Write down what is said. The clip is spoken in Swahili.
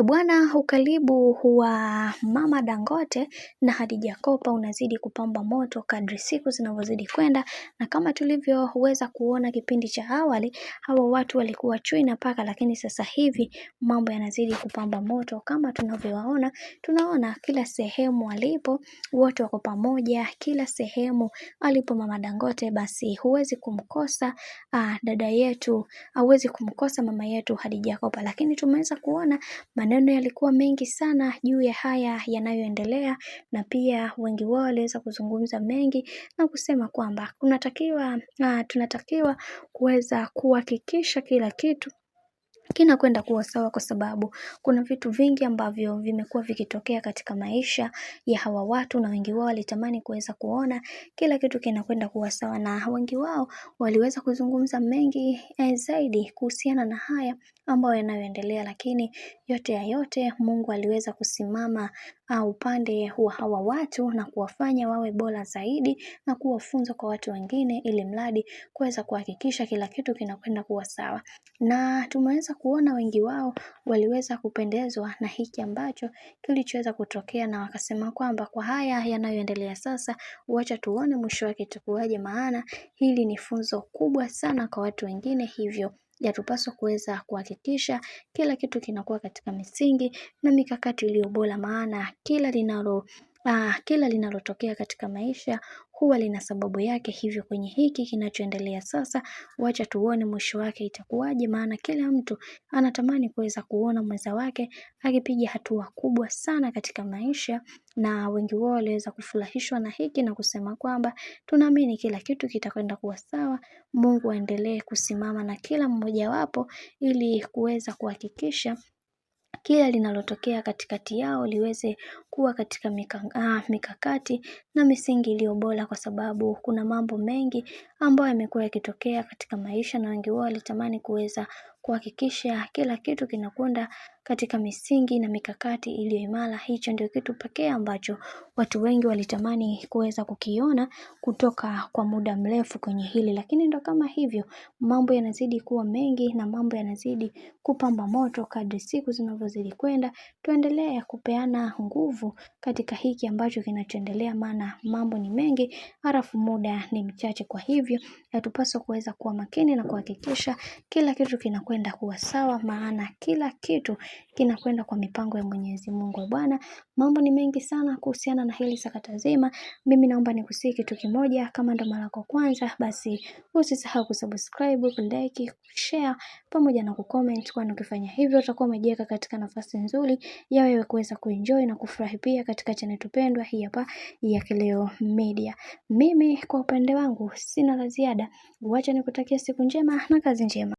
Bwana, ukaribu wa Mama Dangote na Khadija Kopa unazidi kupamba moto kadri siku zinavyozidi kwenda, na kama tulivyoweza kuona kipindi cha awali, hawa watu walikuwa chui na paka, lakini sasa hivi mambo yanazidi kupamba moto. Kama tunavyowaona, tunaona kila sehemu walipo wote wako pamoja, kila sehemu alipo Mama Dangote basi huwezi kumkosa dada yetu, hauwezi kumkosa mama yetu Khadija Kopa. Lakini tumeweza kuona maneno yalikuwa mengi sana juu ya haya yanayoendelea, na pia wengi wao waliweza kuzungumza mengi na kusema kwamba tunatakiwa kuweza kuhakikisha kila kitu kinakwenda kuwa sawa, kwa sababu kuna vitu vingi ambavyo vimekuwa vikitokea katika maisha ya hawa watu, na wengi wao walitamani kuweza kuona kila kitu kinakwenda kuwa sawa, na wengi wao waliweza kuzungumza mengi zaidi kuhusiana na haya ambayo yanayoendelea. Lakini yote ya yote, Mungu aliweza kusimama upande wa hawa watu na kuwafanya wawe bora zaidi na kuwafunza kwa watu wengine, ili mradi kuweza kuhakikisha kila kitu kinakwenda kuwa sawa. Na tumeweza kuona wengi wao waliweza kupendezwa na hiki ambacho kilichoweza kutokea, na wakasema kwamba kwa haya yanayoendelea sasa, wacha tuone mwisho wake itakuwaje, maana hili ni funzo kubwa sana kwa watu wengine. Hivyo yatupaswa kuweza kuhakikisha kila kitu kinakuwa katika misingi na mikakati iliyo bora, maana kila linalotokea katika maisha huwa lina sababu yake. Hivyo kwenye hiki kinachoendelea sasa, wacha tuone mwisho wake itakuwaje, maana kila mtu anatamani kuweza kuona mwenza wake akipiga hatua kubwa sana katika maisha, na wengi wao waliweza kufurahishwa na hiki na kusema kwamba tunaamini kila kitu kitakwenda kuwa sawa. Mungu aendelee kusimama na kila mmoja wapo, ili kuweza kuhakikisha kila linalotokea katikati yao liweze kuwa katika mikakati na misingi iliyo bora, kwa sababu kuna mambo mengi ambayo yamekuwa yakitokea katika maisha, na wengi wao walitamani kuweza kuhakikisha kila kitu kinakwenda katika misingi na mikakati iliyo imara. Hicho ndio kitu pekee ambacho watu wengi walitamani kuweza kukiona kutoka kwa muda mrefu kwenye hili. Lakini ndo kama hivyo, mambo yanazidi kuwa mengi na mambo yanazidi kupamba moto kadri siku zinavyozidi kwenda. Tuendelee kupeana nguvu katika hiki ambacho kinachoendelea, maana mambo ni mengi halafu muda ni mchache. Kwa hivyo yatupaswa kuweza kuwa makini na kuhakikisha kila kitu kinakwenda kuwa sawa, maana kila kitu kinakwenda kwa mipango ya Mwenyezi Mungu. Bwana, mambo ni mengi sana kuhusiana na hili sakata zima. Mimi naomba nikusihi kitu kimoja, kama ndo mara yako kwanza, basi usisahau kusubscribe, kulike, share pamoja na kucomment, kwani ukifanya hivyo utakuwa umejiweka katika nafasi nzuri ya wewe kuweza kuenjoy na kufurahi pia katika channel tupendwa hii hapa ya Kileo Media. Mimi kwa upande wangu sina la ziada, wacha nikutakia siku njema na kazi njema.